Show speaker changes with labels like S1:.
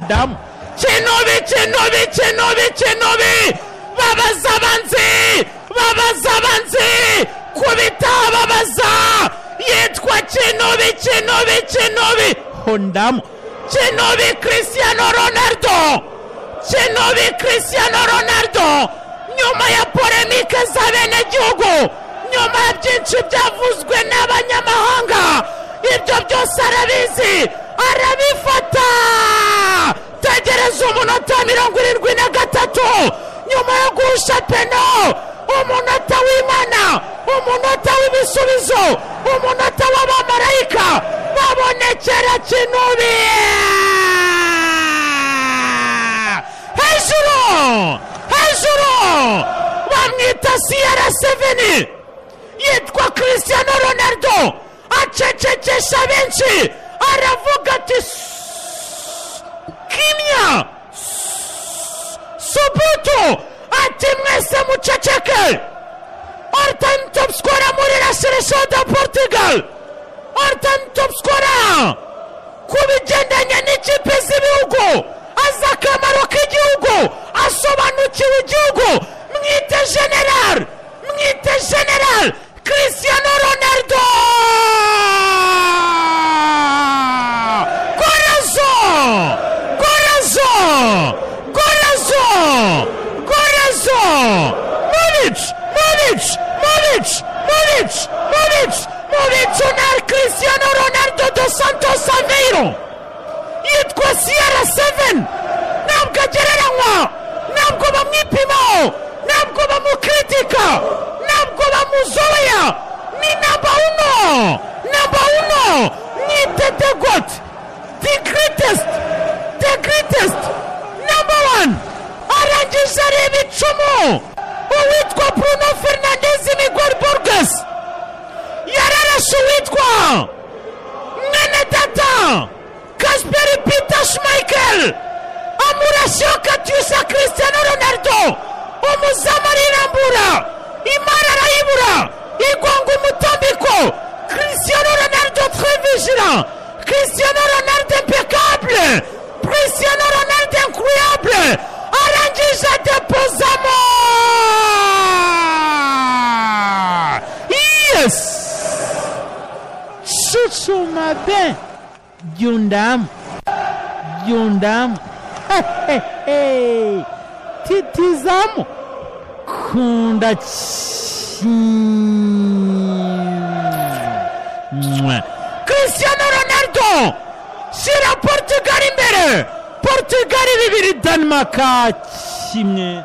S1: Dam Chinobi babazabanzi kubita babaza yitwa Chinobi Hondam Chinobi Cristiano Ronaldo nyuma ya polemike z'abenegihugu nyuma ya byinshi byavuzwe n'abanyamahanga ibyo byose arabizi arabifata tegereza umunota 73 nyuma yo guhusha peno umunota w'Imana umunota w'ibisubizo umunota w'abamarayika babonekera Chinobi hejuru bamwita CR7 yitwa Cristiano Ronaldo acecekesha benshi aravuga ati kimya subutu ati mwese muceceke all-time top scorer muri la selection de Portugal all-time top scorer ku bigendanye n'ikipe z'ibihugu azi akamaro k'igihugu asobanukiwe igihugu mwite general Cristiano Ronaldo Modric na Cristiano Ronaldo dos Santos Aveiro yitwa CR7 ntabwo agereranywa ntabwo bamwipimaho ntabwo bamukritika ntabwo bamuzoya ni number uno mwite the GOAT the greatest number one arangije areba icumu uwitwa Bruno Fernandes Miguel Borges yararashe uwitwa mwene data Kasper Peter Schmeichel amurasheho katyusha Cristiano Ronaldo umuzamu arirambura imara arayibura igonga umutambiko Cristiano Ronaldo très vigilant Cristiano Ronaldo impeccable Cristiano Ronaldo incroyable arangije depozamo yes Chuchuma ben Yundam Titizamu Kunda Cristiano Ronaldo shyira Portugal imbere Portugal 2 Denmark 1